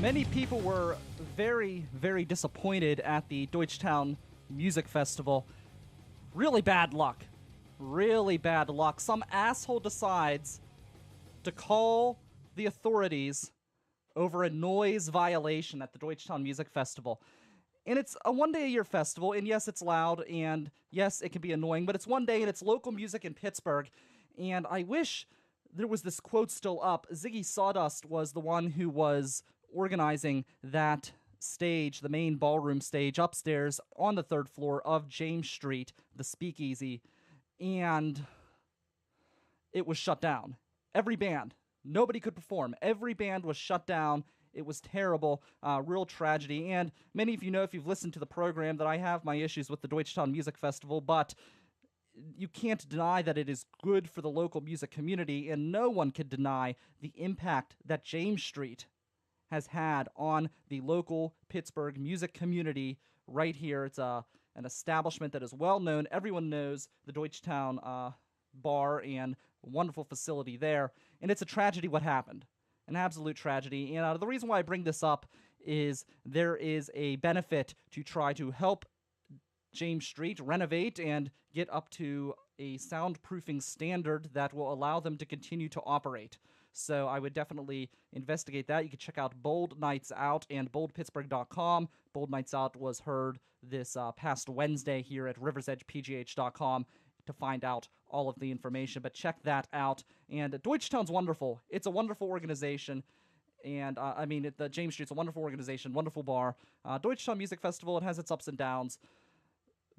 Many people were very, very disappointed at the Deutschtown Music Festival. Really bad luck. Really bad luck. Some asshole decides to call the authorities over a noise violation at the Deutschtown Music Festival. And it's a one-day-a-year festival, and yes, it's loud, and yes, it can be annoying, but it's one day, and it's local music in Pittsburgh. And I wish there was this quote still up. Ziggy Stardust was the one who was organizing that stage, the main ballroom stage upstairs on the third floor of James Street, the Speakeasy, and it was shut down. Every band, nobody could perform. Every band was shut down. It was terrible, real tragedy, and many of you know, if you've listened to the program, that I have my issues with the Deutschtown Music Festival, but you can't deny that it is good for the local music community, and no one can deny the impact that James Street has had on the local Pittsburgh music community right here. It's an establishment that is well known. Everyone knows the Deutschtown bar and wonderful facility there, and it's a tragedy what happened. An absolute tragedy. And the reason why I bring this up is there is a benefit to try to help James Street renovate and get up to a soundproofing standard that will allow them to continue to operate. So I would definitely investigate that. You can check out Bold Nights Out and boldpittsburgh.com. Bold Nights Out was heard this past Wednesday here at riversedgepgh.com to find out all of the information, but check that out. And Deutschtown's wonderful. It's a wonderful organization. And the James Street's a wonderful organization, wonderful bar. Deutschtown Music Festival, it has its ups and downs.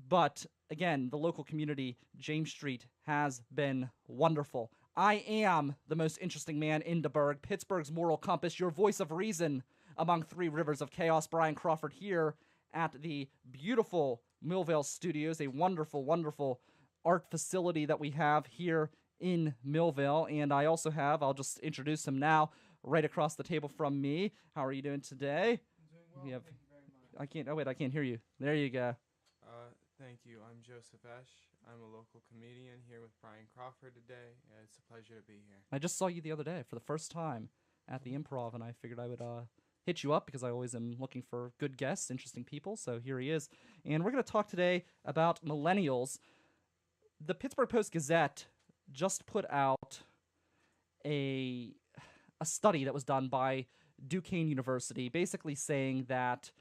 But again, the local community, James Street, has been wonderful. I am the most interesting man in the burg, Pittsburgh's moral compass, your voice of reason among three rivers of chaos. Brian Crawford here at the beautiful Millvale Studios, a wonderful, wonderful art facility that we have here in Millvale. And I also have, I'll just introduce him now, right across the table from me. How are you doing today? I'm doing well, thank you very much. I can't hear you. There you go. Thank you. I'm Joseph Esch. I'm a local comedian here with Brian Crawford today. It's a pleasure to be here. I just saw you the other day for the first time at the Improv, and I figured I would hit you up because I always am looking for good guests, interesting people, so here he is. And we're going to talk today about millennials. The Pittsburgh Post-Gazette just put out a study that was done by Duquesne University, basically saying that,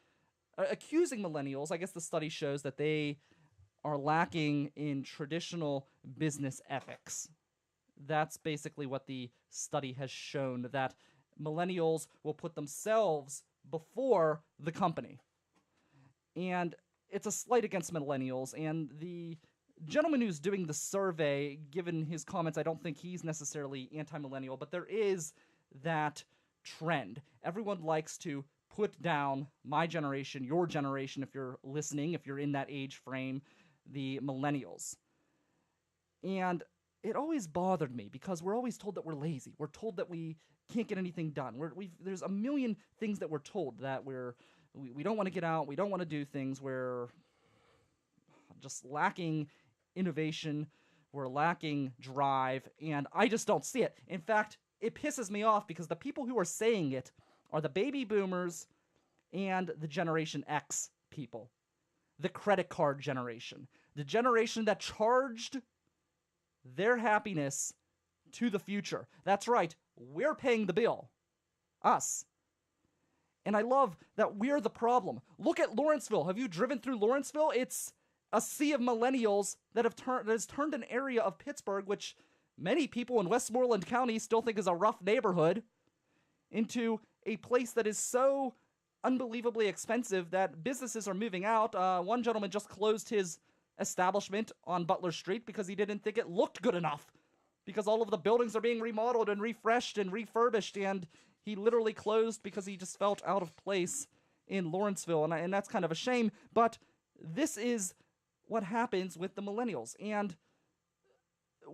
accusing millennials, I guess the study shows that they are lacking in traditional business ethics. That's basically what the study has shown, that millennials will put themselves before the company. And it's a slight against millennials, and the gentleman who's doing the survey, given his comments, I don't think he's necessarily anti-millennial, but there is that trend. Everyone likes to put down my generation, your generation, if you're listening, if you're in that age frame, the millennials. And it always bothered me because we're always told that we're lazy. We're told that we can't get anything done. There's a million things that we're told, that we don't want to get out, we don't want to do things, we're just lacking innovation, we're lacking drive, and I just don't see it. In fact, it pisses me off because the people who are saying it are the baby boomers and the Generation X people. The credit card generation. The generation that charged their happiness to the future. That's right, we're paying the bill. Us. And I love that we're the problem. Look at Lawrenceville. Have you driven through Lawrenceville? It's a sea of millennials that has turned an area of Pittsburgh, which many people in Westmoreland County still think is a rough neighborhood, into a place that is so unbelievably expensive that businesses are moving out. One gentleman just closed his establishment on Butler Street because he didn't think it looked good enough, because all of the buildings are being remodeled and refreshed and refurbished, and he literally closed because he just felt out of place in Lawrenceville, and that's kind of a shame. But this is what happens with the millennials, and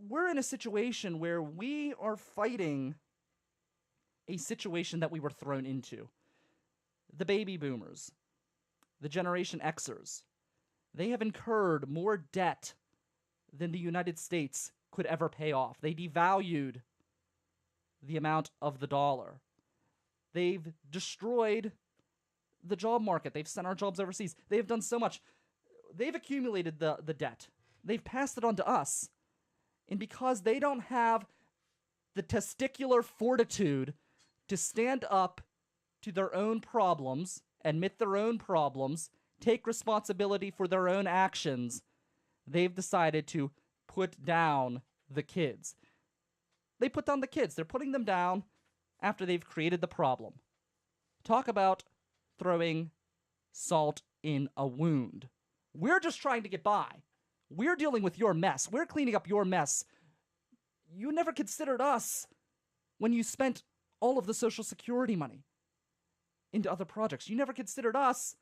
we're in a situation where we are fighting a situation that we were thrown into. The baby boomers, the Generation Xers, they have incurred more debt than the United States could ever pay off. They devalued the amount of the dollar. They've destroyed the job market. They've sent our jobs overseas. They've done so much. They've accumulated the debt. They've passed it on to us. And because they don't have the testicular fortitude to stand up to their own problems, admit their own problems, take responsibility for their own actions, they've decided to put down the kids. They put down the kids. They're putting them down after they've created the problem. Talk about throwing salt in a wound. We're just trying to get by. We're dealing with your mess. We're cleaning up your mess. You never considered us when you spent all of the Social Security money into other projects. You never considered us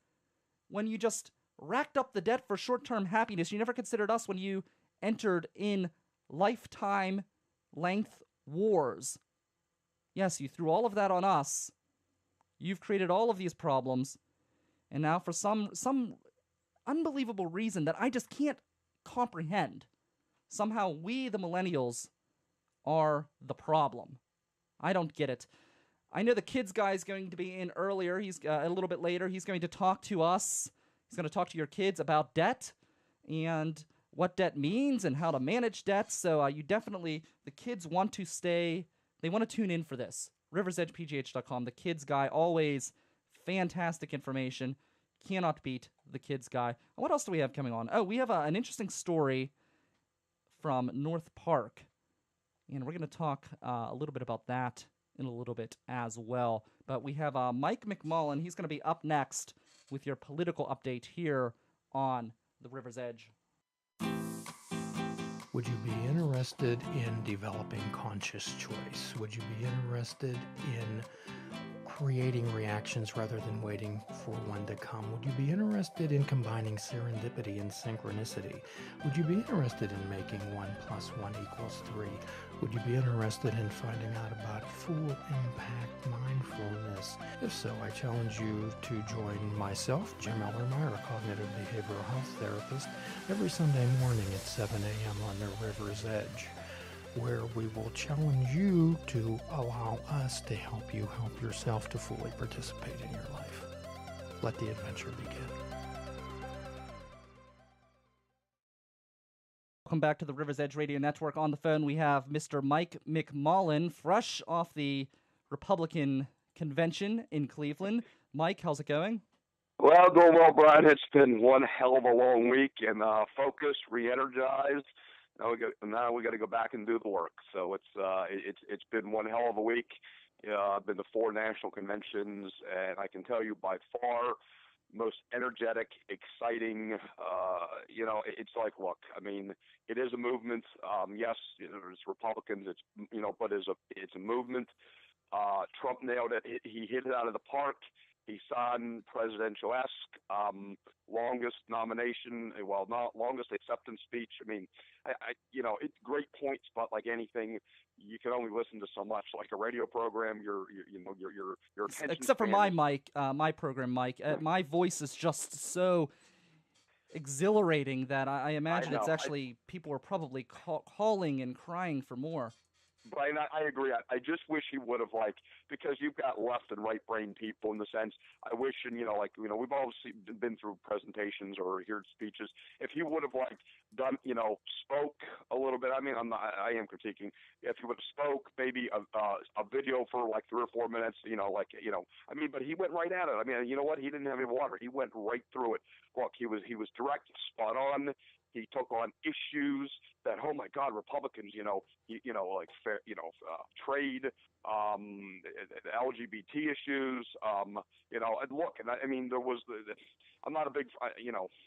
when you just racked up the debt for short-term happiness. You never considered us when you entered in lifetime length wars. Yes, you threw all of that on us. You've created all of these problems. And now for some unbelievable reason that I just can't comprehend, somehow we, the millennials, are the problem. I don't get it. I know the kids guy is going to be in earlier. He's a little bit later. He's going to talk to us. He's going to talk to your kids about debt and what debt means and how to manage debt. So you definitely, the kids want to stay, they want to tune in for this. RiversEdgePGH.com, the kids guy, always fantastic information. Cannot beat the kids guy. What else do we have coming on? Oh, we have an interesting story from North Park. And we're going to talk a little bit about that in a little bit as well. But we have Mike McMullen. He's going to be up next with your political update here on the River's Edge. Would you be interested in developing conscious choice? Would you be interested in creating reactions rather than waiting for one to come? Would you be interested in combining serendipity and synchronicity? Would you be interested in making 1 + 1 = 3? Would you be interested in finding out about full impact mindfulness? If so, I challenge you to join myself, Jim Ellermeyer, a cognitive behavioral health therapist, every Sunday morning at 7 a.m. on the River's Edge, where we will challenge you to allow us to help you help yourself to fully participate in your life. Let the adventure begin. Welcome back to the River's Edge Radio Network. On the phone, we have Mr. Mike McMullen, fresh off the Republican convention in Cleveland. Mike, how's it going? Well, doing well, Brian. It's been one hell of a long week, and focused, re-energized. Now we got to go back and do the work. So it's been one hell of a week. I've been to 4 national conventions, and I can tell you by far most energetic, exciting. It's like, look, I mean, it is a movement. Yes, there's Republicans. But it's a movement. Trump nailed it. He hit it out of the park. He signed presidential-esque, longest nomination, well, not longest acceptance speech. I mean, it's great points, but like anything, you can only listen to so much. Like a radio program, your attention except for my program, Mike. My voice is just so exhilarating that I imagine it's actually people are probably calling and crying for more. Brian, I agree. I just wish he would have, because you've got left and right brain people in the sense, I wish, we've all been through presentations or heard speeches. If he would have, done, spoke a little bit, I am critiquing. If he would have spoke, maybe a video for 3 or 4 minutes, but he went right at it. I mean, you know what? He didn't have any water. He went right through it. Look, he was direct, spot on. He took on issues that, oh my God, Republicans, fair, trade, LGBT issues, and look, and there was I'm not a big,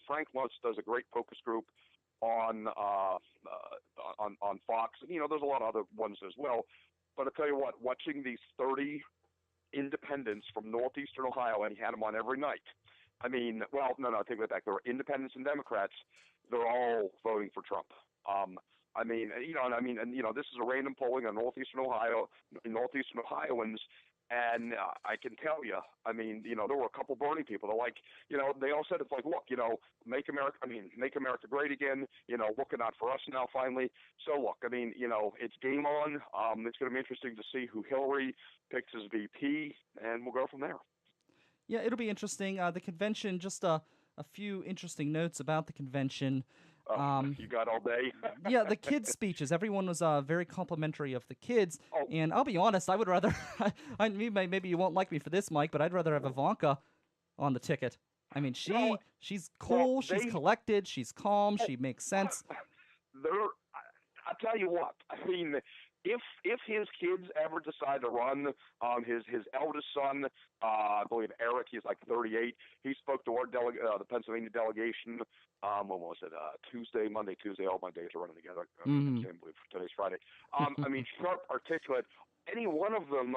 Frank Luntz does a great focus group on Fox, and there's a lot of other ones as well. But I tell you what, watching these 30 independents from northeastern Ohio, and he had them on every night. I mean, well, no, take that back. There were independents and Democrats. They're all voting for Trump. This is a random polling on northeastern Ohio. Northeastern Ohioans, And I can tell you, I mean, there were a couple Bernie people. They're like, they all said it's like, look, make America great again. Looking out for us now finally. So look, I mean, it's game on. It's going to be interesting to see who Hillary picks as VP, and we'll go from there. Yeah, it'll be interesting. The convention, just a few interesting notes about the convention. You got all day. Yeah, the kids' speeches. Everyone was very complimentary of the kids. Oh. And I'll be honest, I would rather. Maybe you won't like me for this, Mike, but I'd rather have Ivanka on the ticket. I mean, she's cool, she's collected, she's calm, she makes sense. I'll tell you what. I mean, if his kids ever decide to run, his eldest son, I believe Eric, he's like 38. He spoke to our the Pennsylvania delegation. When was it? Monday, Tuesday. All my days are running together. I can't believe today's Friday. I mean, sharp, articulate. Any one of them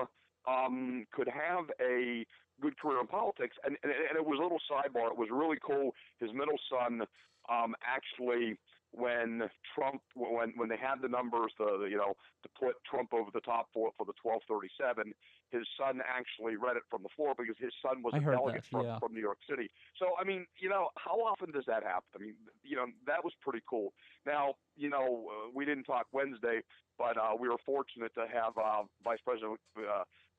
could have a good career in politics. And it was a little sidebar. It was really cool. His middle son actually. When they had the numbers, to put Trump over the top for the 1237, his son actually read it from the floor because his son was a delegate from New York City. So I mean, how often does that happen? I mean, that was pretty cool. Now, we didn't talk Wednesday, but we were fortunate to have Vice President.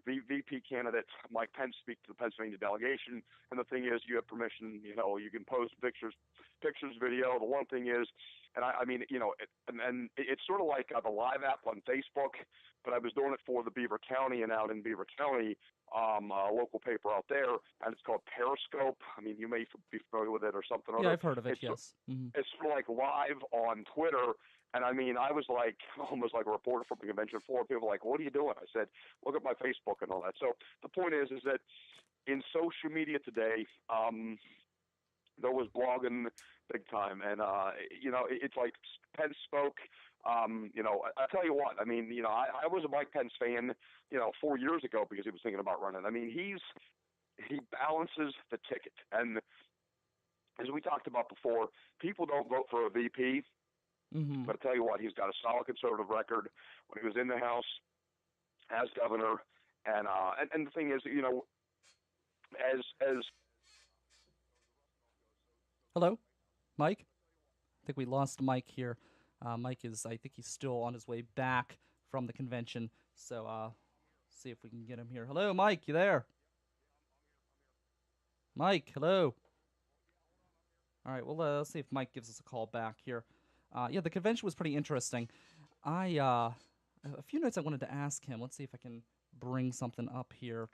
VP candidate Mike Pence speak to the Pennsylvania delegation, and the thing is, you have permission. You can post pictures, video. The one thing is, and I mean, it's sort of like the Live app on Facebook, but I was doing it for the Beaver County, and out in Beaver County, a local paper out there, and it's called Periscope. I mean, you may be familiar with it or something. Yeah, I've heard of it. Yes, it's sort of like live on Twitter. And I mean, I was like almost like a reporter from the convention floor. People were like, "What are you doing?" I said, "Look at my Facebook and all that." So the point is that in social media today, there was blogging big time, and it's like Pence spoke. I tell you what, I mean, I was a Mike Pence fan, 4 years ago because he was thinking about running. I mean, he balances the ticket, and as we talked about before, people don't vote for a VP. But I tell you what, he's got a solid conservative record when he was in the House as governor, and the thing is, as hello, Mike. I think we lost Mike here. I think he's still on his way back from the convention. So see if we can get him here. Hello, Mike. You there? Mike, hello. All right. Well, let's see if Mike gives us a call back here. Yeah, the convention was pretty interesting. A few notes I wanted to ask him. Let's see if I can bring something up here.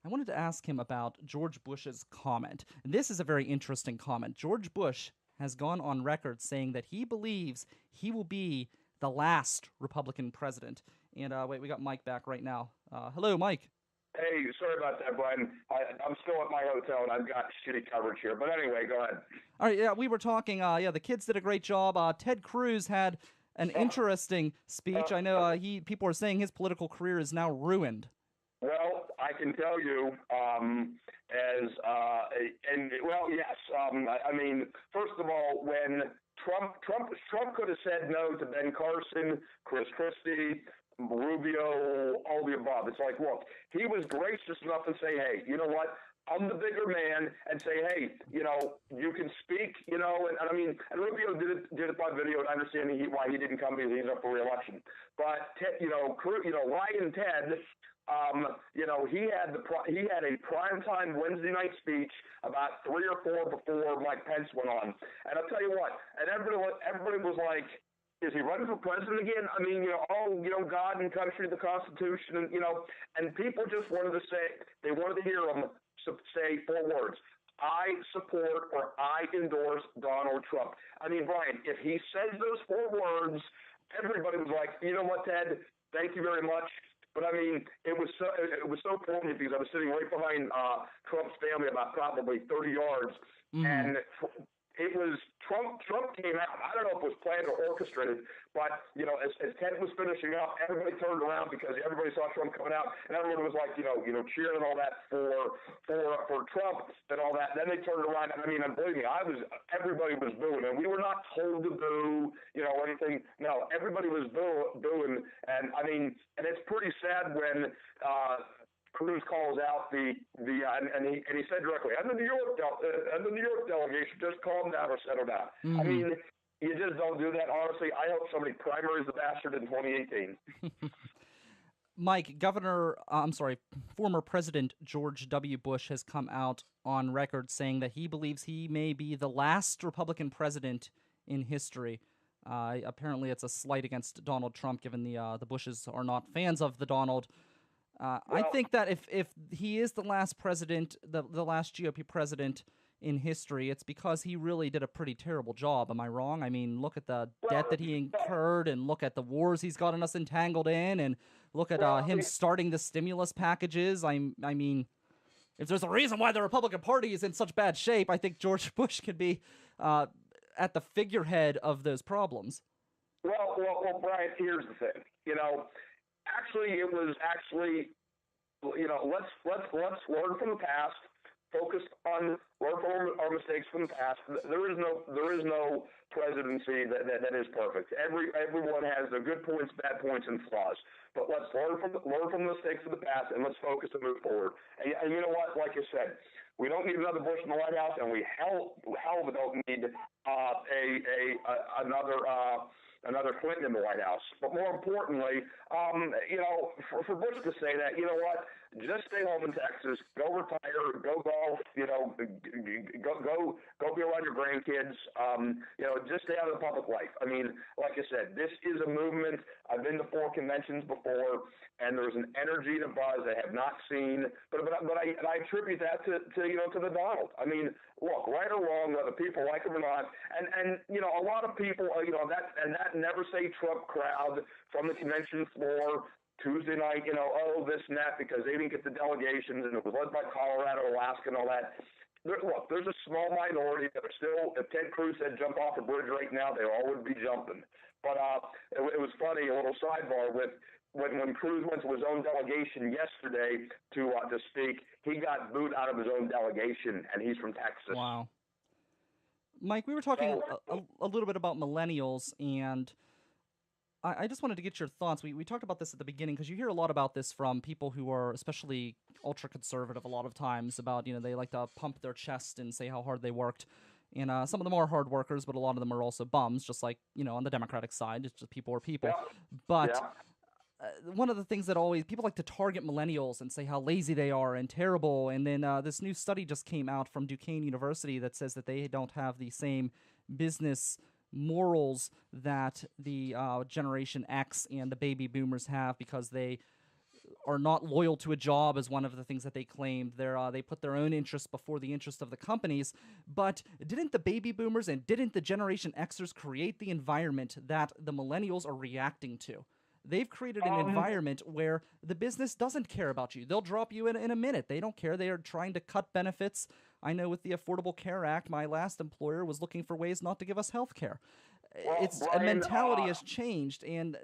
I wanted to ask him about George Bush's comment. And this is a very interesting comment. George Bush has gone on record saying that he believes he will be the last Republican president. And wait, we got Mike back right now. Hello, Mike. Hey, sorry about that, Brian. I'm still at my hotel, and I've got shitty coverage here. But anyway, go ahead. All right, yeah, we were talking. The kids did a great job. Ted Cruz had an interesting speech. I know people are saying his political career is now ruined. Well, I can tell you, yes. I mean, first of all, when Trump could have said no to Ben Carson, Chris Christie, Rubio, all the above. It's like, look, he was gracious enough to say, hey, you know what? I'm the bigger man, and say, hey, you can speak, and I mean, and Rubio did it by video, and I understand why he didn't come because he's up for re-election. But Ryan Ted, he had a primetime Wednesday night speech about 3 or 4 before Mike Pence went on, and I'll tell you what, and everybody was like, is he running for president again? I mean, God and country, the Constitution, and people just wanted to say, they wanted to hear him say 4 words. I support or I endorse Donald Trump. I mean, Brian, if he says those 4 words, everybody was like, you know what, Ted, thank you very much. But I mean, it was so poignant because I was sitting right behind Trump's family about probably 30 yards, and it was Trump came out. I don't know if it was planned or orchestrated, but as Ted was finishing up, everybody turned around because everybody saw Trump coming out, and everyone was like, cheering and all that for Trump and all that. Then they turned around, and and believe me, everybody was booing, and we were not told to boo, anything. No, everybody was booing, and and it's pretty sad when Cruz calls out and he said directly, and the New York delegation, just calm down or settle down. Mm-hmm. You just don't do that. Honestly, I hope somebody primaries the bastard in 2018. Mike, former President George W. Bush has come out on record saying that he believes he may be the last Republican president in history. Apparently, it's a slight against Donald Trump, given the Bushes are not fans of the Donald. I think that if he is the last president, the last GOP president in history, it's because he really did a pretty terrible job. Am I wrong? Look at the debt that he incurred, and look at the wars he's gotten us entangled in, and look at him starting the stimulus packages. If there's a reason why the Republican Party is in such bad shape, I think George Bush could be at the figurehead of those problems. Well, Brian, here's the thing. Let's learn from the past. Focus on learn from our mistakes from the past. There is no presidency that is perfect. Everyone has their good points, bad points, and flaws. But let's learn from the mistakes of the past, and let's focus and move forward. And you know what? Like you said, we don't need another Bush in the White House, and we hell of a don't need another Clinton in the White House. But more importantly, for Bush to say that, you know what, just stay home in Texas, go retire, go golf, go be around your grandkids, just stay out of the public life. Like I said, this is a movement. I've been to 4 conventions before, and there's an energy and a buzz I have not seen. But I attribute that to the Donald. Look, right or wrong, whether people like him or not, and a lot of people, that never say Trump crowd from the convention floor Tuesday night, this and that, because they didn't get the delegations, and it was led by Colorado, Alaska, and all that. There's a small minority that are still, if Ted Cruz said jump off a bridge right now, they all would be jumping. But it was funny, a little sidebar with when Cruz went to his own delegation yesterday to speak, he got booed out of his own delegation, and he's from Texas. Wow. Mike, we were talking a little bit about millennials, and I just wanted to get your thoughts. We talked about this at the beginning because you hear a lot about this from people who are especially ultra-conservative a lot of times about, they like to pump their chest and say how hard they worked. And some of them are hard workers, but a lot of them are also bums, just like, on the Democratic side. It's just people are people. Yeah. But one of the things that people like to target millennials and say how lazy they are and terrible. And then this new study just came out from Duquesne University that says that they don't have the same business morals that the Generation X and the baby boomers have because they are not loyal to a job as one of the things that they claimed. They put their own interests before the interest of the companies. But didn't the baby boomers and didn't the Generation Xers create the environment that the millennials are reacting to? They've created an environment where the business doesn't care about you. They'll drop you in a minute. They don't care. They are trying to cut benefits. I know with the Affordable Care Act, my last employer was looking for ways not to give us health care. A mentality has changed, and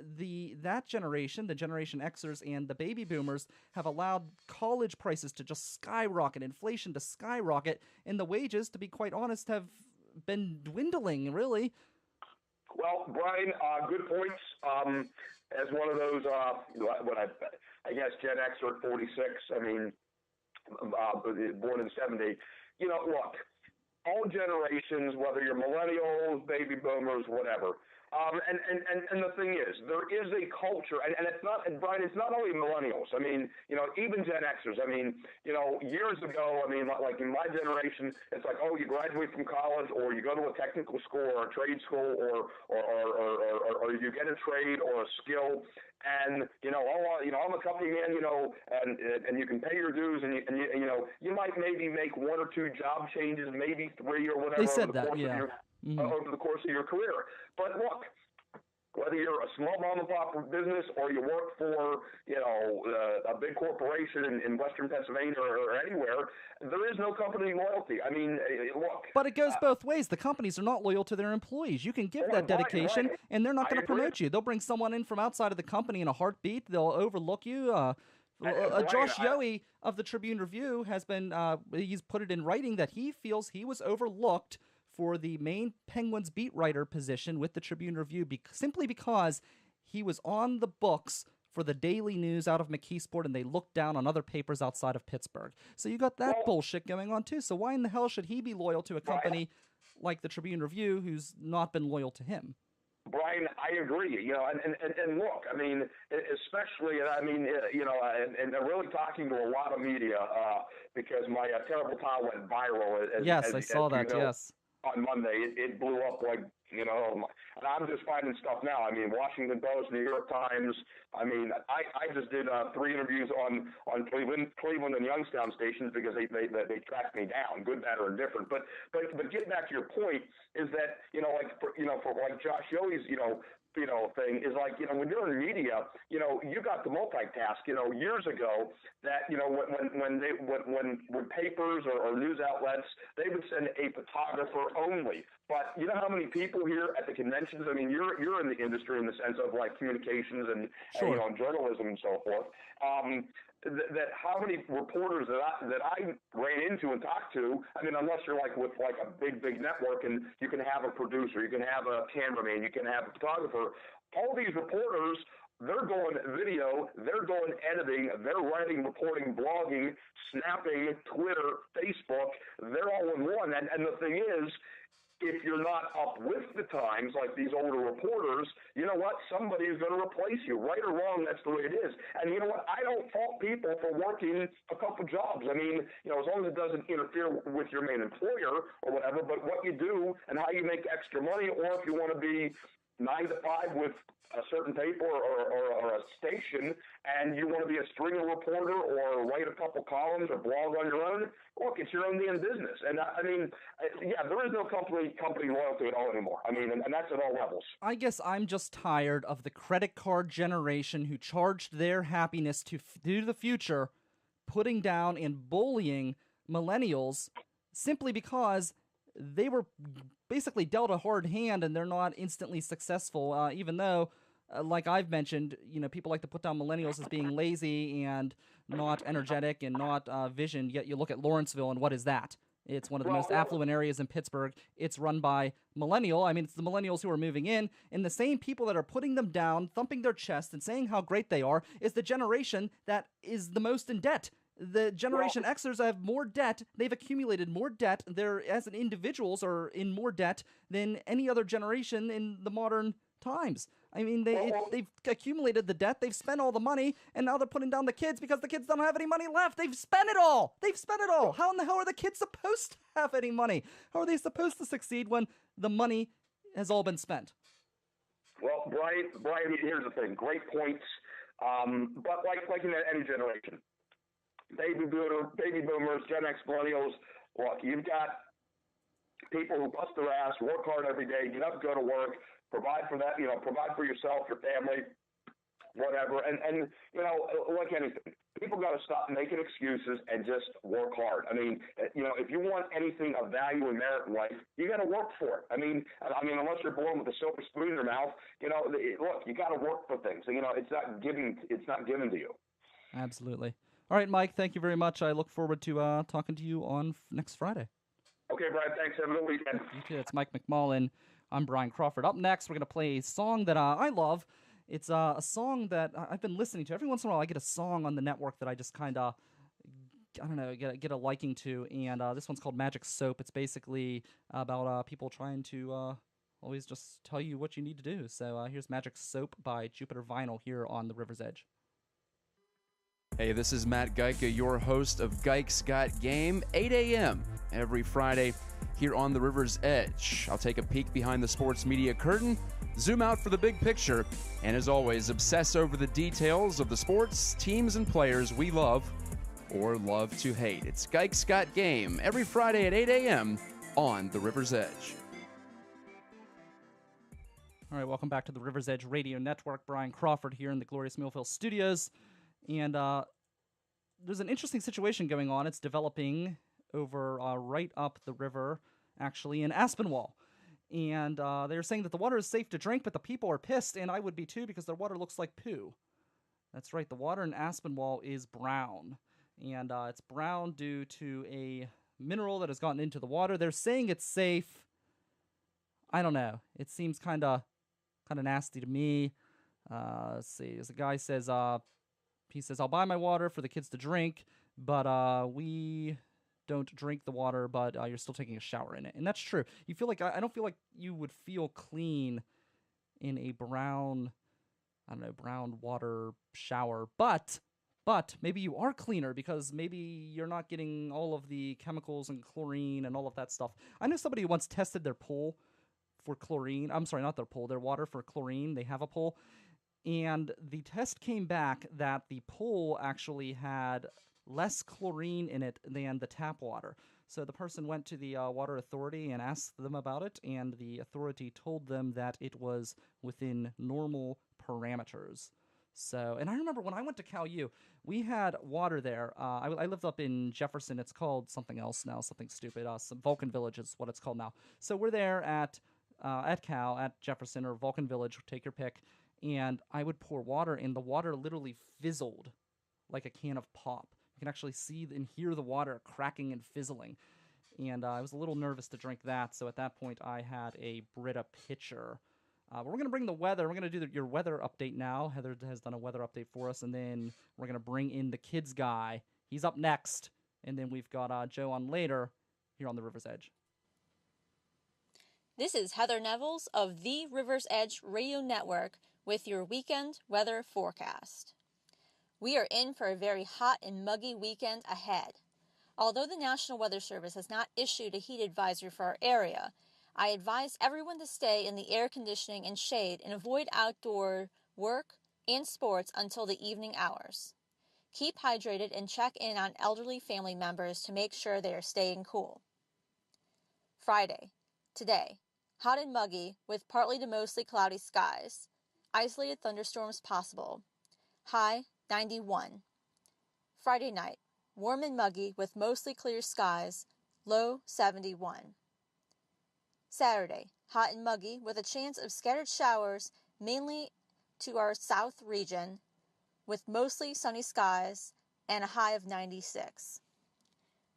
that generation, the Generation Xers and the baby boomers, have allowed college prices to just skyrocket, inflation to skyrocket, and the wages, to be quite honest, have been dwindling, really. Well, Brian, good points. As one of those, I guess Gen X or 46, born in 70, look, all generations, whether you're millennials, baby boomers, whatever. And the thing is, there is a culture, and it's not, and Brian, it's not only millennials. Even Gen Xers. Years ago, like in my generation, it's like, you graduate from college, or you go to a technical school or a trade school, or you get a trade or a skill, and I'm a company man, and you can pay your dues, and you might maybe make 1 or 2 job changes, maybe 3 or whatever. They said that, yeah. Over the course of your career. But look, Whether you're a small mom and pop business or you work for, a big corporation in Western Pennsylvania or anywhere, there is no company loyalty. I mean, look. But it goes both ways. The companies are not loyal to their employees. You can give that dedication, right. and they're not going to agree. promote you. They'll bring someone in from outside of the company in a heartbeat. They'll overlook you. Josh Yohe of the Tribune Review has been, he's put it in writing that he feels he was overlooked for the main Penguins beat writer position with the Tribune Review simply because he was on the books for the daily news out of McKeesport, and they looked down on other papers outside of Pittsburgh. So you got that bullshit going on too. So why in the hell should he be loyal to a company like the Tribune Review who's not been loyal to him? Brian, I agree. And look, I mean, especially, and really talking to a lot of media because my terrible tile went viral. I saw that. Yes. On Monday, it blew up like, and I'm just finding stuff now. I mean, Washington Post, New York Times. I mean, I just did 3 interviews on Cleveland and Youngstown stations because they tracked me down, good, bad, or indifferent. But getting back to your point is that, for Josh Yohe's, thing is like, when you're in media, you got to multitask, years ago that, when papers or news outlets, they would send a photographer only. But you know how many people here at the conventions, I mean, you're in the industry in the sense of like communications and journalism and so forth. That how many reporters that I ran into and talked to, I mean, unless you're like with like a big network and you can have a producer, you can have a cameraman, you can have a photographer, all these reporters, they're going video, they're going editing, they're writing, reporting, blogging, snapping, Twitter, Facebook, they're all in one. And the thing is, if you're not up with the times, like these older reporters, you know what? Somebody is going to replace you. Right or wrong, that's the way it is. And you know what? I don't fault people for working a couple jobs. I mean, as long as it doesn't interfere with your main employer or whatever, but what you do and how you make extra money, or if you want to be 9 to 5 with a certain paper or a station, and you want to be a stringer reporter or write a couple columns or blog on your own, look, it's your own damn business. And I mean, there is no company loyalty at all anymore. I mean, and that's at all levels. I guess I'm just tired of the credit card generation who charged their happiness to the future, putting down and bullying millennials simply because they were basically dealt a hard hand and they're not instantly successful, even though, like I've mentioned, people like to put down millennials as being lazy and not energetic and not visioned, yet you look at Lawrenceville and what is that? It's one of the most affluent areas in Pittsburgh. It's run by millennial. I mean, it's the millennials who are moving in, and the same people that are putting them down, thumping their chest and saying how great they are is the generation that is the most in debt. The Generation Xers have more debt. They've accumulated more debt. They're, as individuals, are in more debt than any other generation in the modern times. I mean, they've accumulated the debt. They've spent all the money, and now they're putting down the kids because the kids don't have any money left. They've spent it all. How in the hell are the kids supposed to have any money? How are they supposed to succeed when the money has all been spent? Well, Brian, here's the thing. Great points. But like in any generation, baby boomers, Gen X, millennials, look, you've got people who bust their ass, work hard every day, get up, go to work, provide for that, provide for yourself, your family, whatever. And like anything, people got to stop making excuses and just work hard. I mean, if you want anything of value and merit in life, you got to work for it. I mean, unless you're born with a silver spoon in your mouth, look, you got to work for things. It's not given to you. Absolutely. All right, Mike, thank you very much. I look forward to talking to you on next Friday. Okay, Brian, thanks. Have a good weekend. You too. It's Mike McMullen. I'm Brian Crawford. Up next, we're going to play a song that I love. It's a song that I've been listening to. Every once in a while, I get a song on the network that I just kind of, get a liking to. And this one's called Magic Soap. It's basically about people trying to always just tell you what you need to do. So here's Magic Soap by Jupiter Vinyl here on The River's Edge. Hey, this is Matt Geica, your host of Geik's Got Game, 8 a.m. every Friday here on The River's Edge. I'll take a peek behind the sports media curtain, zoom out for the big picture, and as always, obsess over the details of the sports, teams, and players we love or love to hate. It's Geik's Got Game every Friday at 8 a.m. on The River's Edge. All right, welcome back to the River's Edge Radio Network. Brian Crawford here in the glorious Millville Studios. And there's an interesting situation going on. It's developing over right up the river, actually, in Aspinwall. And they're saying that the water is safe to drink, but the people are pissed, and I would be too, because their water looks like poo. That's right, the water in Aspinwall is brown. And it's brown due to a mineral that has gotten into the water. They're saying it's safe. I don't know. It seems kind of nasty to me. Let's see. As a guy says, he says, I'll buy my water for the kids to drink, but we don't drink the water, but you're still taking a shower in it. And that's true. You feel like, I don't feel like you would feel clean in a brown water shower, but maybe you are cleaner because maybe you're not getting all of the chemicals and chlorine and all of that stuff. I know somebody who once tested their pool for chlorine. I'm sorry, not their pool, their water for chlorine. They have a pool. And the test came back that the pool actually had less chlorine in it than the tap water. So the person went to the water authority and asked them about it, and the authority told them that it was within normal parameters. So, and I remember when I went to Cal U, we had water there. I lived up in Jefferson. It's called something else now, something stupid. Vulcan Village is what it's called now. So we're there at Cal, at Jefferson or Vulcan Village, take your pick, and I would pour water, and the water literally fizzled like a can of pop. You can actually see and hear the water cracking and fizzling, and I was a little nervous to drink that, so at that point I had a Brita pitcher. But we're going to bring the weather. We're going to do your weather update now. Heather has done a weather update for us, and then we're going to bring in the kids guy. He's up next, and then we've got Joe on later here on the River's Edge. This is Heather Nevels of the River's Edge Radio Network with your weekend weather forecast. We are in for a very hot and muggy weekend ahead. Although the National Weather Service has not issued a heat advisory for our area, I advise everyone to stay in the air conditioning and shade and avoid outdoor work and sports until the evening hours. Keep hydrated and check in on elderly family members to make sure they are staying cool. Friday. Today, hot and muggy with partly to mostly cloudy skies. Isolated thunderstorms possible. High 91. Friday night, warm and muggy with mostly clear skies. Low 71. Saturday, hot and muggy with a chance of scattered showers mainly to our south region with mostly sunny skies and a high of 96.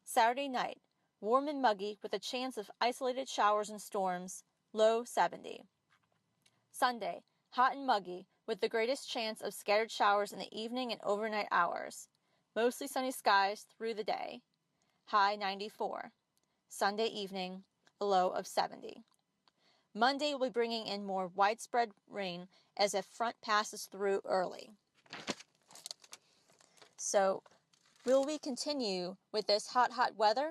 Saturday night, warm and muggy with a chance of isolated showers and storms, low 70. Sunday, hot and muggy with the greatest chance of scattered showers in the evening and overnight hours. Mostly sunny skies through the day, high 94. Sunday evening, a low of 70. Monday will be bringing in more widespread rain as a front passes through early. So, will we continue with this hot weather?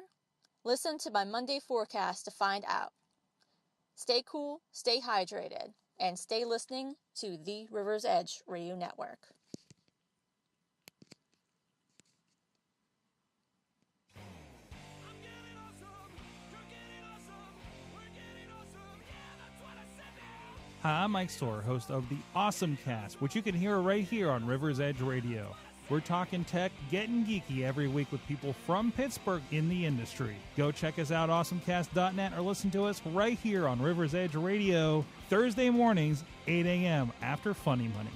Listen to my Monday forecast to find out. Stay cool, stay hydrated, and stay listening to the River's Edge Radio Network. Hi, I'm Mike Storer, host of the Awesome Cast, which you can hear right here on River's Edge Radio. We're talking tech, getting geeky every week with people from Pittsburgh in the industry. Go check us out, awesomecast.net, or listen to us right here on River's Edge Radio, Thursday mornings, 8 a.m. after Funny Money.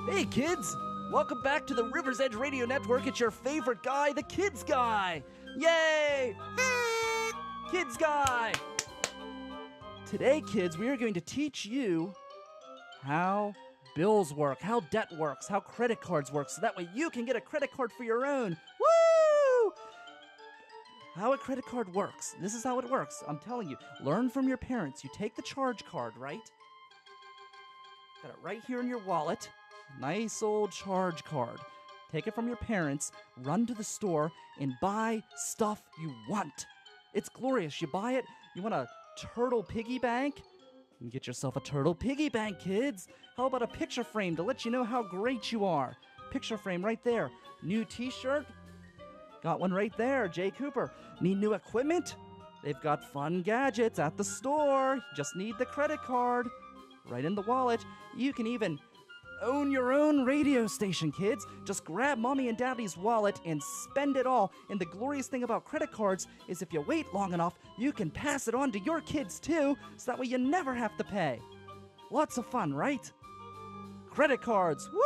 Hey kids, welcome back to the River's Edge Radio Network. It's your favorite guy, the Kids Guy. Yay! Kids Guy! Today, kids, we are going to teach you how bills work, how debt works, how credit cards work, so that way you can get a credit card for your own. Woo! how a credit card works. This is how it works. I'm telling you. Learn from your parents. You take the charge card, right? Got it right here in your wallet. Nice old charge card. Take it from your parents, run to the store, and buy stuff you want. It's glorious. You buy it. You want a turtle piggy bank? You can get yourself a turtle piggy bank, kids. How about a picture frame to let you know how great you are? Picture frame right there. New t-shirt? Got one right there. Jay Cooper. Need new equipment? They've got fun gadgets at the store. You just need the credit card. Right in the wallet. You can even own your own radio station, kids. Just grab mommy and daddy's wallet and spend it all. And the glorious thing about credit cards is if you wait long enough, you can pass it on to your kids too, so that way you never have to pay. Lots of fun, right? Credit cards, woo!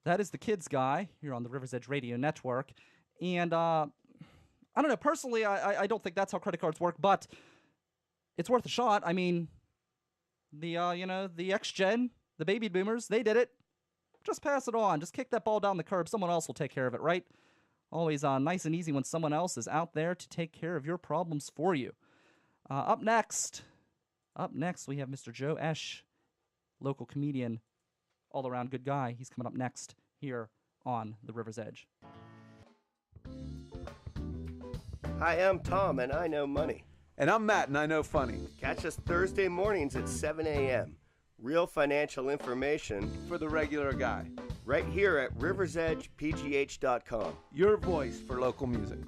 That is the Kids Guy here on the River's Edge Radio Network. And, I don't know, personally, I don't think that's how credit cards work, but it's worth a shot. I mean, the X-Gen, the baby boomers, they did it. Just pass it on. Just kick that ball down the curb. Someone else will take care of it, right? Always nice and easy when someone else is out there to take care of your problems for you. Up next, we have Mr. Joe Esch, local comedian, all-around good guy. He's coming up next here on the River's Edge. Hi, I'm Tom, and I know money. And I'm Matt, and I know funny. Catch us Thursday mornings at 7 a.m. Real financial information For the regular guy. right here at riversedgepgh.com. Your voice for local music.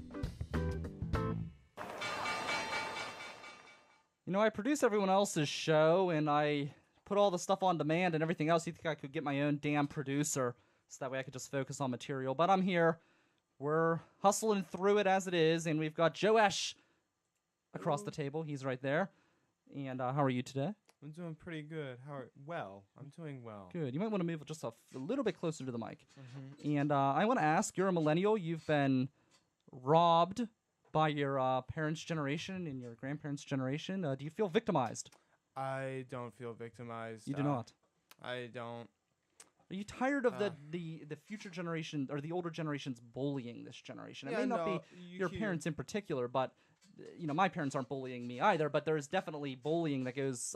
You know, I produce everyone else's show, and I put all the stuff on demand and everything else. You think I could get my own damn producer, so that way I could just focus on material. But I'm here. We're hustling through it as it is, and we've got Joe Esch across the table. He's right there. And how are you today? I'm doing pretty good. I'm doing well. Good. You might want to move just a little bit closer to the mic. And I want to ask, you're a millennial. You've been robbed by your parents' generation and your grandparents' generation. Do you feel victimized? I don't feel victimized. You do not? I don't. Are you tired of the future generation or the older generations bullying this generation? It may not be your parents in particular, but my parents aren't bullying me either. But there's definitely bullying that goes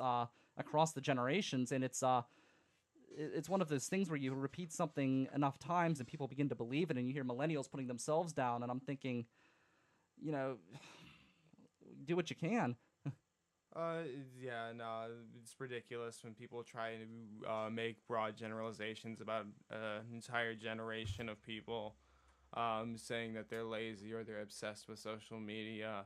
across the generations, and it's one of those things where you repeat something enough times and people begin to believe it, and you hear millennials putting themselves down, and I'm thinking, do what you can. It's ridiculous when people try to make broad generalizations about an entire generation of people, saying that they're lazy or they're obsessed with social media.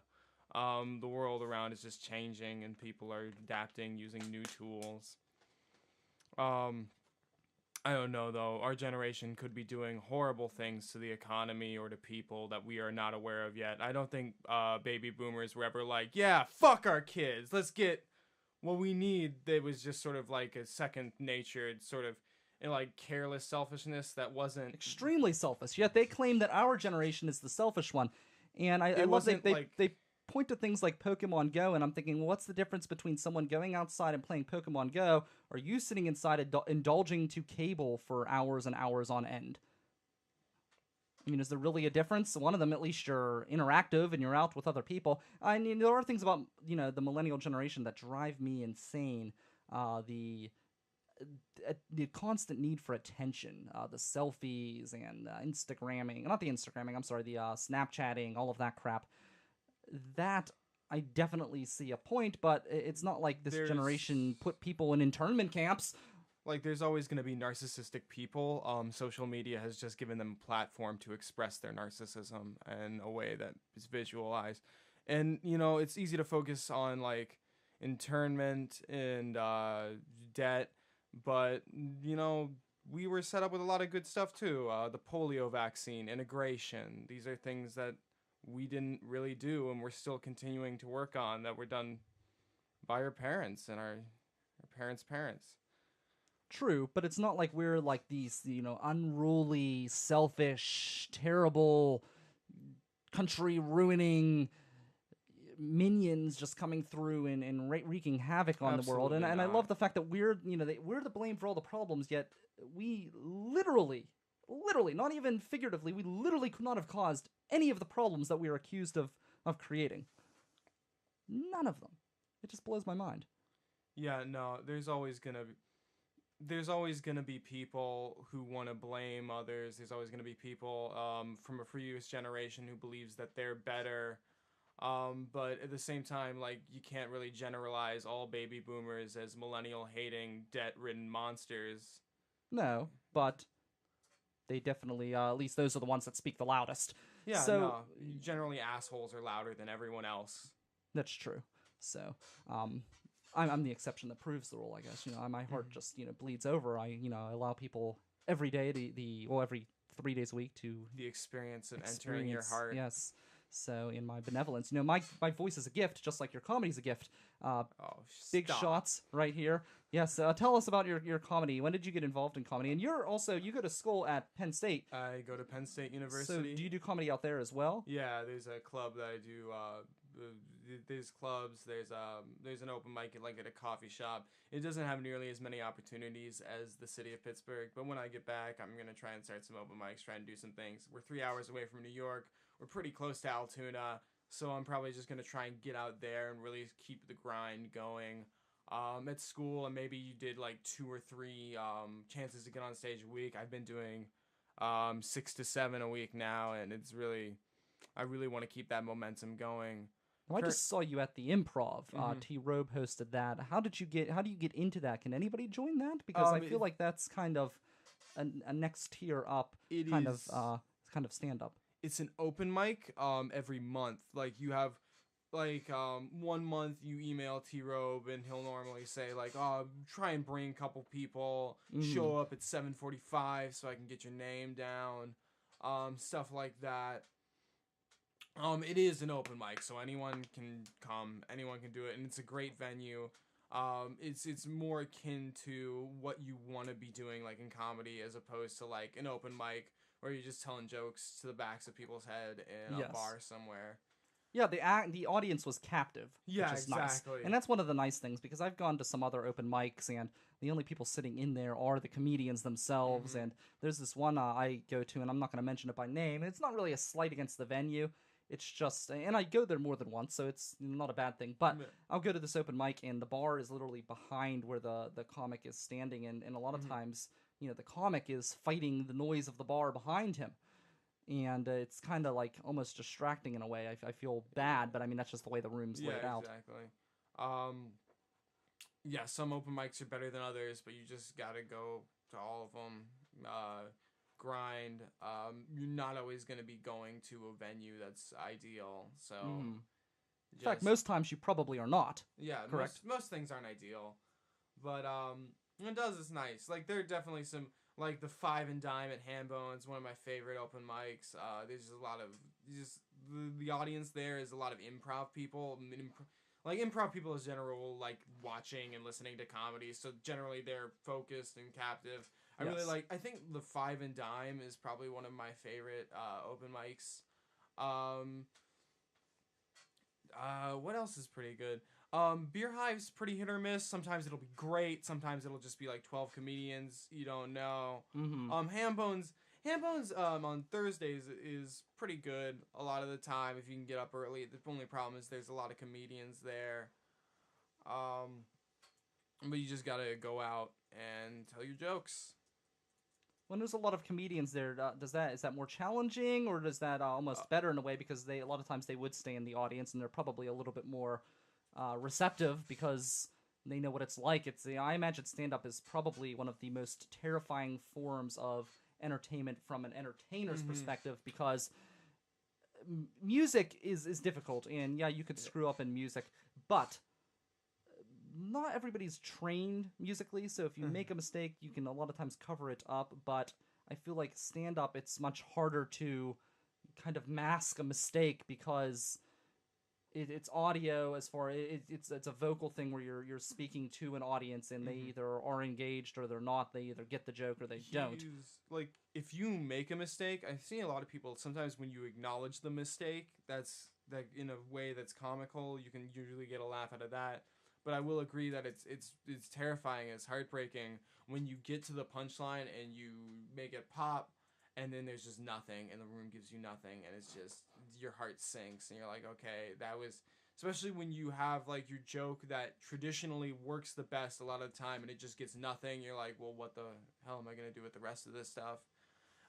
The world around is just changing, and people are adapting using new tools. I don't know, though. Our generation could be doing horrible things to the economy or to people that we are not aware of yet. I don't think baby boomers were ever like, yeah, fuck our kids. Let's get what we need. It was just sort of like a second-natured sort of careless selfishness that wasn't... Extremely selfish. Yet they claim that our generation is the selfish one. And I love they point to things like Pokemon Go, and I'm thinking, well, what's the difference between someone going outside and playing Pokemon Go, or you sitting inside indulging to cable for hours and hours on end? I mean, is there really a difference? One of them, at least you're interactive and you're out with other people. I mean, there are things about, the millennial generation that drive me insane. The constant need for attention, the selfies and Instagramming, not the Instagramming, I'm sorry, the Snapchatting, all of that crap. That I definitely see a point, but it's not like this generation put people in internment camps. There's always going to be narcissistic people. Social media has just given them a platform to express their narcissism in a way that is visualized. And, it's easy to focus on, internment and debt, but, we were set up with a lot of good stuff, too. The polio vaccine, integration. These are things that we didn't really do, and we're still continuing to work on, that were done by our parents and our parents' parents. True, but it's not like we're like these, unruly, selfish, terrible, country-ruining minions just coming through and wreaking havoc on the world. And I love the fact that we're to blame for all the problems, yet we literally, not even figuratively, we literally could not have caused any of the problems that we are accused of creating. None of them. It just blows my mind. Yeah, no, there's always gonna be people who want to blame others. There's always gonna be people from a previous generation who believes that they're better. But at the same time, like, you can't really generalize all baby boomers as millennial-hating, debt-ridden monsters. No, but they definitely, at least those are the ones that speak the loudest. Yeah, so, no, generally assholes are louder than everyone else. That's true. So, I'm the exception that proves the rule, I guess. My heart just, bleeds over. I allow people every day every 3 days a week to the experience of entering your heart. Yes. So in my benevolence, my voice is a gift, just like your comedy is a gift. Big shots right here. Yes. Tell us about your comedy. When did you get involved in comedy? And you go to school at Penn State. I go to Penn State University. So do you do comedy out there as well? Yeah, there's a club that I do. There's clubs. There's an open mic at a coffee shop. It doesn't have nearly as many opportunities as the city of Pittsburgh, but when I get back, I'm gonna try and start some open mics, try and do some things. We're 3 hours away from New York. We're pretty close to Altoona, so I'm probably just gonna try and get out there and really keep the grind going. At school, and maybe you did like 2 or 3 chances to get on stage a week. I've been doing 6 to 7 a week now, and I really want to keep that momentum going. Well, I just saw you at the Improv. T. Robe hosted that. How do you get into that? Can anybody join that? Because I feel like that's kind of a next tier up kind of stand up. It's an open mic every month. Like, you have 1 month you email T. Robe and he'll normally say like, try and bring a couple people, show up at 7:45 so I can get your name down, stuff like that. It is an open mic, so anyone can come, anyone can do it, and it's a great venue. It's more akin to what you want to be doing, like, in comedy, as opposed to like an open mic where you're just telling jokes to the backs of people's head in a bar somewhere. Yeah, the audience was captive, which is exactly. Nice. And that's one of the nice things, because I've gone to some other open mics, and the only people sitting in there are the comedians themselves. And there's this one I go to, and I'm not going to mention it by name. It's not really a slight against the venue. It's just, and I go there more than once, so it's not a bad thing. But I'll go to this open mic, and the bar is literally behind where the comic is standing, and a lot of times, the comic is fighting the noise of the bar behind him. And it's kind of like almost distracting in a way. I feel bad, but I mean, that's just the way the room's laid out. Exactly. Yeah, some open mics are better than others, but you just gotta go to all of them. Grind. You're not always going to be going to a venue that's ideal, so in fact, most times you probably are not. Yeah, correct. Most things aren't ideal, but when it does, it's nice. Like, there are definitely some, like the 5 and Dime at Hambone's, one of my favorite open mics. There's a lot of the audience there is a lot of improv people. Like, improv people in general like watching and listening to comedy, so generally they're focused and captive. I think the 5 and Dime is probably one of my favorite open mics. What else is pretty good? Beer Hive's pretty hit or miss. Sometimes it'll be great. Sometimes it'll just be like 12 comedians. You don't know. Hambone's on Thursdays is pretty good a lot of the time if you can get up early. The only problem is there's a lot of comedians there. But you just gotta go out and tell your jokes. When there's a lot of comedians there, is that more challenging, or does that almost better in a way, because a lot of times they would stay in the audience and they're probably a little bit more receptive because they know what it's like. I imagine stand-up is probably one of the most terrifying forms of entertainment from an entertainer's perspective, because music is difficult, and you could screw up in music, but not everybody's trained musically, so if you make a mistake, you can a lot of times cover it up. But I feel like stand-up, it's much harder to kind of mask a mistake, because it's audio. As far it's a vocal thing where you're speaking to an audience, and they either are engaged or they're not. They either get the joke or they don't. Like, if you make a mistake, I've seen a lot of people, sometimes when you acknowledge the mistake, that's in a way that's comical, you can usually get a laugh out of that. But I will agree that it's terrifying, it's heartbreaking when you get to the punchline and you make it pop, and then there's just nothing, and the room gives you nothing, and it's just your heart sinks, and you're like, okay, that was. Especially when you have like your joke that traditionally works the best a lot of the time, and it just gets nothing. You're like, well, what the hell am I gonna do with the rest of this stuff?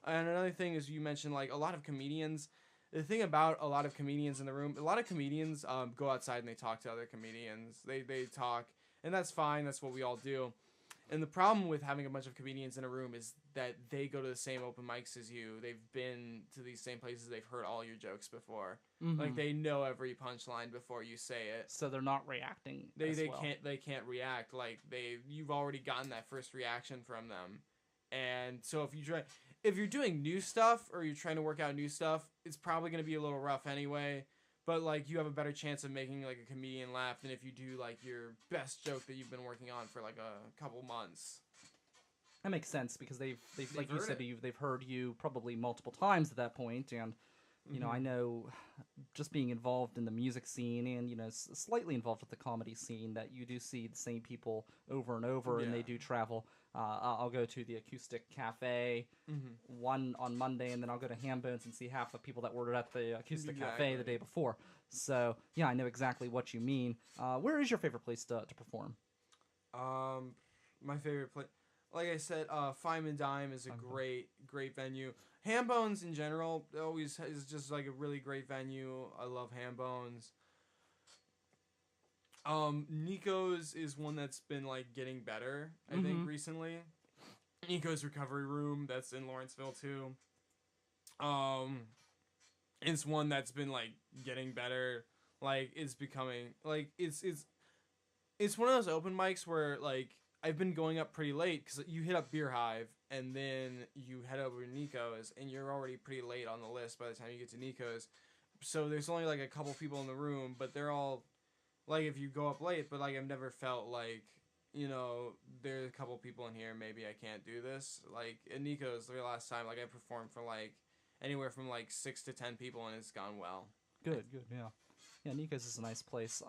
And another thing is, you mentioned like a lot of comedians. The thing about a lot of comedians in the room, a lot of comedians go outside and they talk to other comedians. They talk, and that's fine. That's what we all do. And the problem with having a bunch of comedians in a room is that they go to the same open mics as you. They've been to these same places. They've heard all your jokes before. Mm-hmm. Like, they know every punchline before you say it. So they're not reacting. They can't react. Like, you've already gotten that first reaction from them. And so if you're doing new stuff or you're trying to work out new stuff, it's probably going to be a little rough anyway. But, like, you have a better chance of making, like, a comedian laugh than if you do, like, your best joke that you've been working on for, like, a couple months. That makes sense, because they've like you said, they've heard you probably multiple times at that point, and, you know, I know just being involved in the music scene and, you know, slightly involved with the comedy scene, that you do see the same people over and over, and they do travel. I'll go to the Acoustic Cafe one on Monday, and then I'll go to Hambones and see half the people that were at the Acoustic Cafe the day before. So, yeah, I know exactly what you mean. Where is your favorite place to perform? My favorite place, like I said, Fime and Dime is a great venue. Hambones in general always is just like a really great venue. I love Hambones. Nico's is one that's been like getting better, I think, recently. Nico's Recovery Room, that's in Lawrenceville too. It's one that's been like getting better. Like, it's becoming like it's one of those open mics where like I've been going up pretty late, because you hit up Beer Hive and then you head over to Nico's, and you're already pretty late on the list by the time you get to Nico's. So there's only like a couple people in the room, but they're all like, if you go up late, but like I've never felt like, you know, there's a couple people in here, maybe I can't do this. Like at Nico's, the last time, like I performed for like anywhere from like 6 to 10 people, and it's gone well. Good, yeah. Yeah, Nico's is a nice place.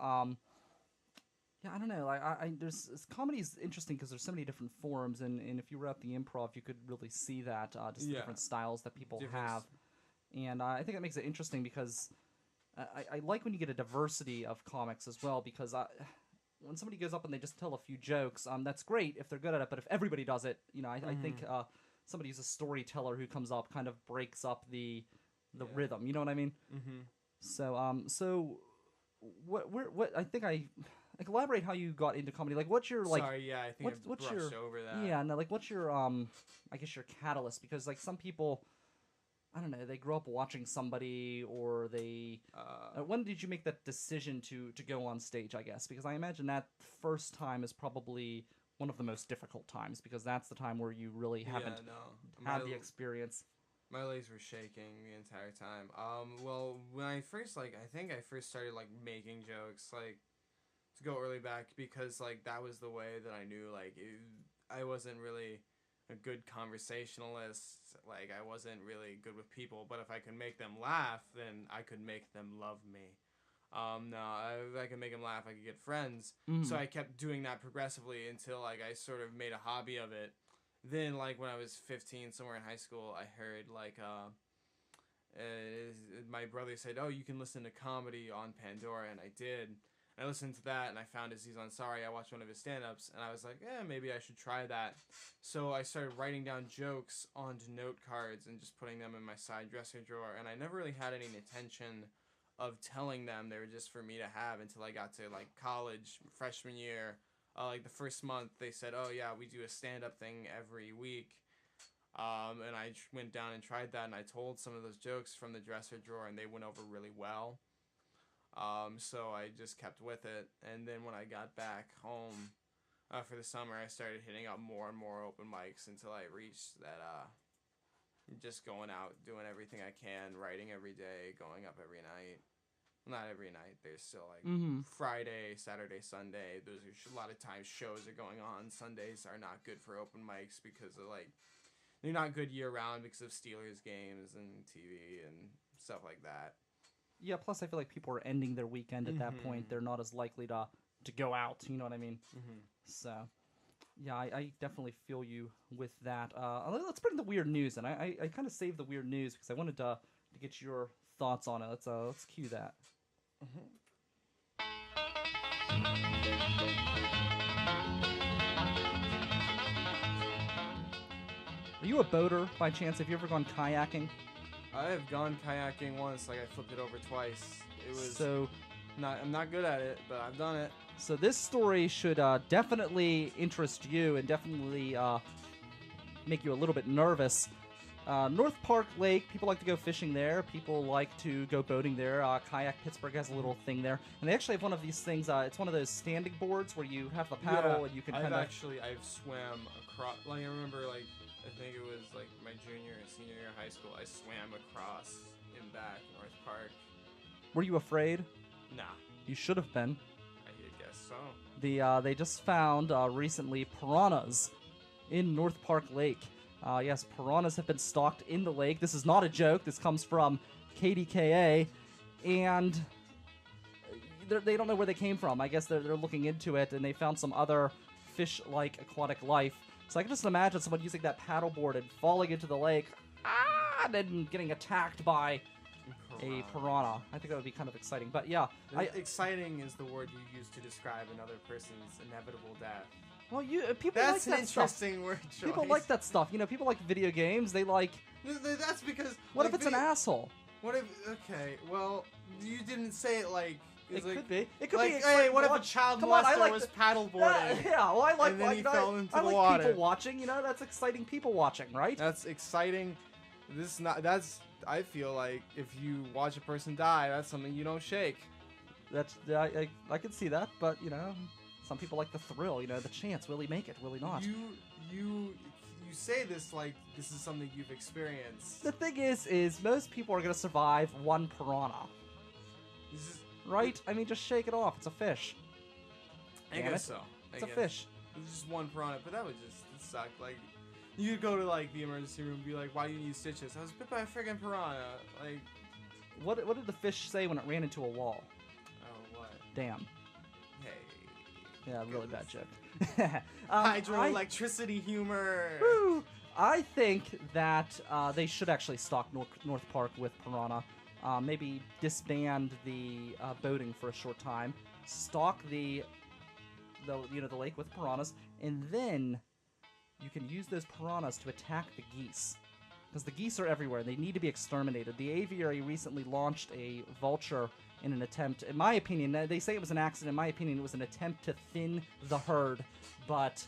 Yeah, I don't know. Comedy's interesting because there's so many different forms, and if you were at the Improv, you could really see that, just the different styles that people have. And I think that makes it interesting, because I like when you get a diversity of comics as well, because when somebody goes up and they just tell a few jokes, that's great if they're good at it, but if everybody does it, you know, I think somebody who's a storyteller who comes up kind of breaks up the rhythm, you know what I mean? Mm-hmm. So what I think elaborate how you got into comedy. Like, what's your like? Sorry, yeah, I think I brushed over that. Yeah, no, like, what's your I guess your catalyst? Because like some people, I don't know, they grow up watching somebody, or they. When did you make that decision to go on stage? I guess because I imagine that first time is probably one of the most difficult times, because that's the time where you really haven't had the experience. My legs were shaking the entire time. Well, when I first I think I first started like making jokes, like, to go early back, because like that was the way that I knew like I wasn't really a good conversationalist. Like, I wasn't really good with people, but if I could make them laugh, then I could make them love me. If I could make them laugh, I could get friends. So I kept doing that progressively until like I sort of made a hobby of it. Then like when I was 15, somewhere in high school, I heard like my brother said, "Oh, you can listen to comedy on Pandora," and I did. I listened to that, and I found Aziz Ansari. I watched one of his stand-ups, and I was like, maybe I should try that. So I started writing down jokes onto note cards and just putting them in my side dresser drawer, and I never really had any intention of telling them. They were just for me to have until I got to, like, college, freshman year. Like, the first month, they said, oh, yeah, we do a stand-up thing every week. And I went down and tried that, and I told some of those jokes from the dresser drawer, and they went over really well. So I just kept with it, and then when I got back home for the summer, I started hitting up more and more open mics until I reached that just going out, doing everything I can, writing every day, going up every night. Not every night. There's still like Friday, Saturday, Sunday. Those are a lot of times shows are going on. Sundays are not good for open mics because of like they're not good year round because of Steelers games and TV and stuff like that. Yeah, plus I feel like people are ending their weekend at that point. They're not as likely to go out, you know what I mean? So, yeah, I definitely feel you with that. Let's bring the weird news in. I kind of saved the weird news because I wanted to get your thoughts on it. Let's cue that. Are you a boater by chance? Have you ever gone kayaking? I have gone kayaking once. Like I flipped it over twice. It was I'm not good at it, but I've done it. So this story should definitely interest you and definitely make you a little bit nervous. North Park Lake, people like to go fishing there. People like to go boating there. Kayak Pittsburgh has a little thing there. And they actually have one of these things. It's one of those standing boards where you have the paddle and you can kind of... I've swam across... Like, I remember, like, I think it was, like, my junior and senior year of high school. I swam across and back North Park. Were you afraid? Nah. You should have been. I guess so. They just found recently piranhas in North Park Lake. Yes, piranhas have been stocked in the lake. This is not a joke. This comes from KDKA, and they don't know where they came from. I guess they're looking into it, and they found some other fish-like aquatic life. So I can just imagine someone using that paddleboard and falling into the lake, and then getting attacked by a piranha. I think that would be kind of exciting. But yeah, exciting is the word you use to describe another person's inevitable death. Well, people that's like that stuff. That's an interesting word choice. People like that stuff. You know, people like video games. They like... That's because... What if it's an asshole? What if... Okay, well, you didn't say it like... It could be. It could like, be. Hey, what if a child molester was paddleboarding? Yeah, well, I like... And then he fell into the water. water. People watching. You know, that's exciting people watching, right? That's exciting. That's... I feel like if you watch a person die, that's something you don't shake. That's... I can see that, but, you know... Some people like the thrill, you know, the chance. Will he make it? Will he not? You say this like this is something you've experienced. The thing is most people are going to survive one piranha. Right? I mean, just shake it off. It's a fish. I guess so. It's a fish. It's just one piranha, but that would just suck. Like, you could go to, like, the emergency room and be like, why do you need stitches? I was bit by a friggin' piranha. Like... What did the fish say when it ran into a wall? Oh, what? Damn. Yeah, really bad joke. Hydroelectricity humor. Woo! I think that they should actually stock North Park with piranha. Maybe disband the boating for a short time. Stock the lake with piranhas, and then you can use those piranhas to attack the geese. Because the geese are everywhere. They need to be exterminated. The aviary recently launched a vulture in an attempt, in my opinion, they say it was an accident. In my opinion, it was an attempt to thin the herd. But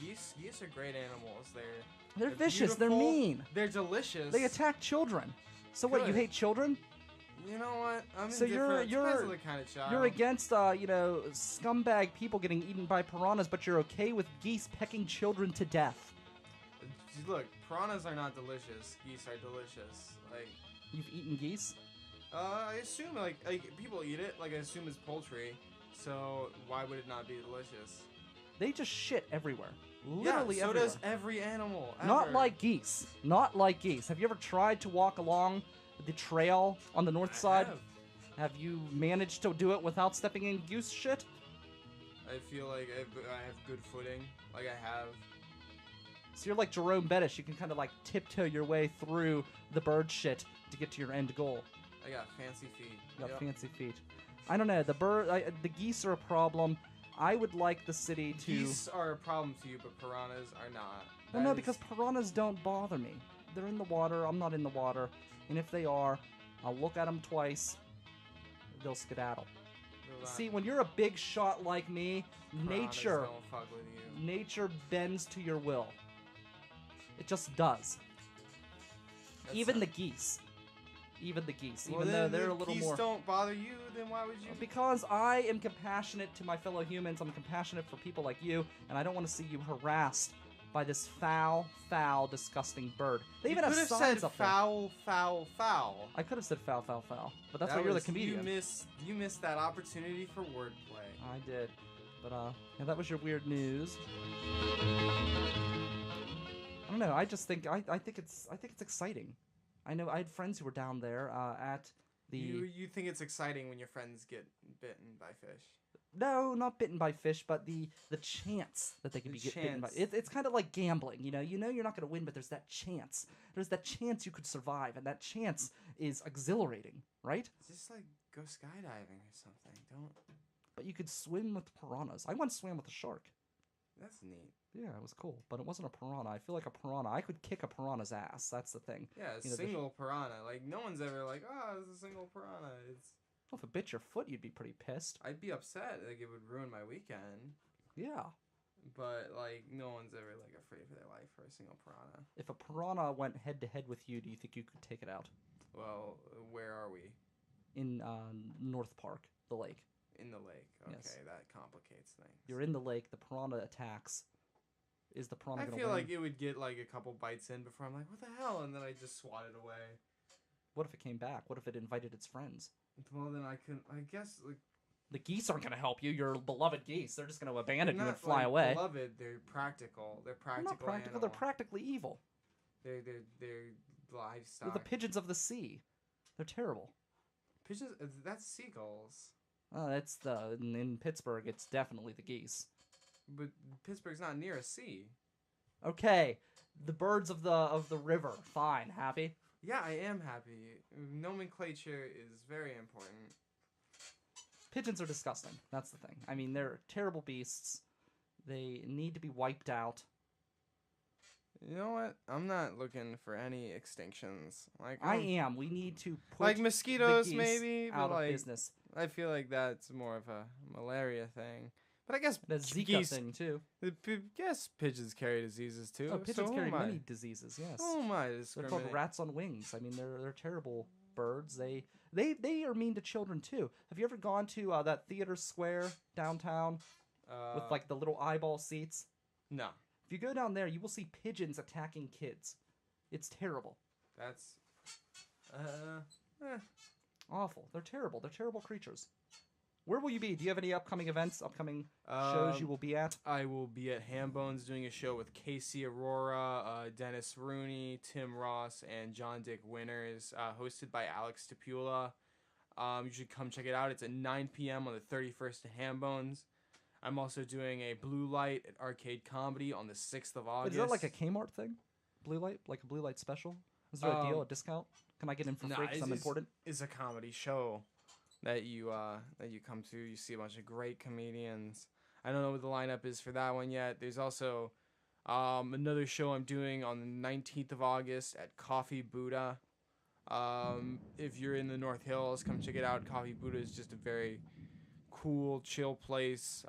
geese are great animals. They're vicious. Beautiful. They're mean. They're delicious. They attack children. So what? You hate children? You know what? I'm so indifferent. you're Depends on the kind of child. You're against scumbag people getting eaten by piranhas, but you're okay with geese pecking children to death. Look, piranhas are not delicious. Geese are delicious. Like, you've eaten geese? I assume like people eat it. Like, I assume it's poultry. So why would it not be delicious? They just shit everywhere. Literally everywhere. So does every animal. Ever. Not like geese. Not like geese. Have you ever tried to walk along the trail on the north side? Have you managed to do it without stepping in goose shit? I feel like I have good footing. Like I have. So you're like Jerome Bettis. You can kind of like tiptoe your way through the bird shit to get to your end goal. I got fancy feet. You got fancy feet. I don't know. The geese are a problem. I would like the city to... Geese are a problem to you, but piranhas are not. Well, no, because piranhas don't bother me. They're in the water. I'm not in the water. And if they are, I'll look at them twice. They'll skedaddle. See, when you're a big shot like me, nature bends to your will. It just does. Even the geese. Even though they're a little more... Geese don't bother you, then why would you... Because I am compassionate to my fellow humans. I'm compassionate for people like you, and I don't want to see you harassed by this foul, disgusting bird. They even have signs up there. Foul, foul, foul. I could have said foul, foul, foul, but that's why you're the comedian. You missed that opportunity for wordplay. I did, but yeah, that was your weird news. I don't know. I just think I think it's exciting. I know I had friends who were down there at You think it's exciting when your friends get bitten by fish? No, not bitten by fish, but the chance that they could The get bitten by chance. it's kind of like gambling. You know you're not going to win, but there's that chance. There's that chance you could survive, and that chance is exhilarating, right? Just like go skydiving or something. Don't. But you could swim with piranhas. I once swam with a shark. That's neat. Yeah, it was cool, but it wasn't a piranha. I feel like a piranha. I could kick a piranha's ass. That's the thing. Yeah, a single piranha. Like no one's ever like, oh, it's a single piranha. It's. Well, if it bit your foot, you'd be pretty pissed. I'd be upset. Like it would ruin my weekend. Yeah. But like no one's ever like afraid for their life for a single piranha. If a piranha went head to head with you, do you think you could take it out? Well, where are we? In North Park, the lake. In the lake. Okay, Yes. that complicates things. You're in the lake. The piranha attacks. Is the piranha I gonna feel win? like it would get like a couple bites in before I'm like, what the hell? And then I just swat it away. What if it came back? What if it invited its friends? Well, then I guess like The geese aren't gonna help you. Your beloved geese. They're just gonna abandon you not, and fly like, away. Beloved, they're practical. They're They're practical. not practical. Animal. They're practically evil. They're livestock. They're the pigeons of the sea. They're terrible. Pigeons. That's seagulls. It's in Pittsburgh. It's definitely the geese. But Pittsburgh's not near a sea. Okay, the birds of the river. Fine, happy. Yeah, I am happy. Nomenclature is very important. Pigeons are disgusting. That's the thing. I mean, they're terrible beasts. They need to be wiped out. You know what? I'm not looking for any extinctions. Like I am. We need to put like mosquitoes, the geese maybe, out but of like business. I feel like that's more of a malaria thing. But I guess The Zika geese, thing too. Yes, pigeons carry diseases too. Oh, pigeons so carry am I. many diseases. Yes. Oh my! They're called rats on wings. I mean, they're terrible birds. They are mean to children too. Have you ever gone to that theater square downtown with like the little eyeball seats? No. If you go down there, you will see pigeons attacking kids. It's terrible. That's Awful. They're terrible. They're terrible creatures. Where will you be? Do you have any upcoming events, upcoming shows you will be at? I will be at Hambones doing a show with Casey Aurora, Dennis Rooney, Tim Ross, and John Dick Winters, hosted by Alex Tapula. You should come check it out. It's at 9 p.m. on the 31st at Hambones. I'm also doing a Blue Light at Arcade Comedy on the 6th of August. Is that like a Kmart thing? Blue light? Like a blue light special? Is there a deal, a discount? Can I get in for free because I'm important? It's a comedy show that you come to. You see a bunch of great comedians. I don't know what the lineup is for that one yet. There's also another show I'm doing on the 19th of August at Coffee Buddha. If you're in the North Hills, come check it out. Coffee Buddha is just a very cool, chill place.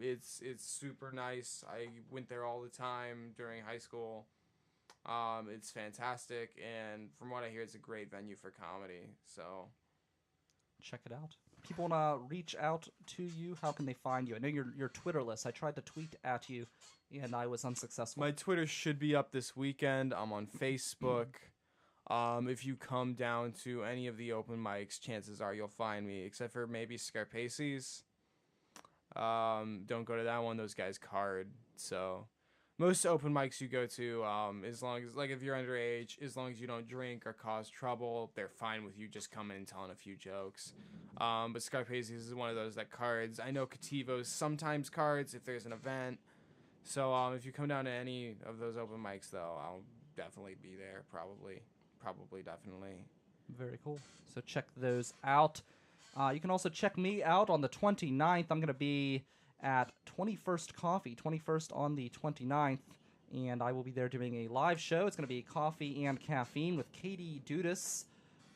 It's super nice. I went there all the time during high school. It's fantastic, and from what I hear, it's a great venue for comedy. So check it out. People want to reach out to you. How can they find you? I know you're Twitterless. I tried to tweet at you, and I was unsuccessful. My Twitter should be up this weekend. I'm on Facebook. If you come down to any of the open mics, chances are you'll find me, except for maybe Scarpace's. Don't go to that one. Those guys card. So most open mics you go to, as long as, like, if you're underage, as long as you don't drink or cause trouble, they're fine with you just coming and telling a few jokes. But Scarpace's is one of those that cards. I know Kativo's sometimes cards if there's an event. So if you come down to any of those open mics, though, I'll definitely be there. Probably, definitely. Very cool. So check those out. You can also check me out on the 29th. I'm going to be at 21st Coffee, 21st on the 29th, and I will be there doing a live show. It's going to be Coffee and Caffeine with Katie Dudas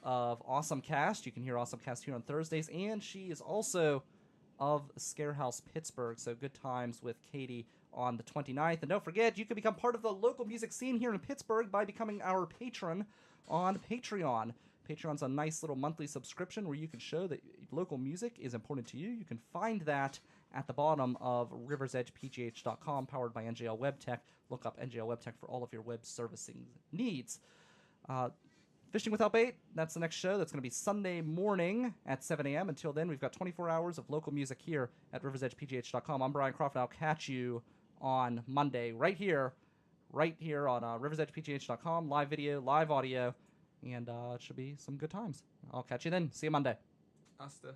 of Awesome Cast. You can hear Awesome Cast here on Thursdays, and she is also of Scarehouse Pittsburgh, so good times with Katie on the 29th. And don't forget, you can become part of the local music scene here in Pittsburgh by becoming our patron on Patreon. Patreon's a nice little monthly subscription where you can show that local music is important to you. You can find that at the bottom of riversedgepgh.com, powered by NJL WebTech. Look up NJL WebTech for all of your web servicing needs. Fishing Without Bait, that's the next show. That's going to be Sunday morning at 7 a.m. Until then, we've got 24 hours of local music here at riversedgepgh.com. I'm Brian Crawford. I'll catch you on Monday right here on riversedgepgh.com. Live video, live audio. and it should be some good times. I'll catch you then. See you Monday. Hasta.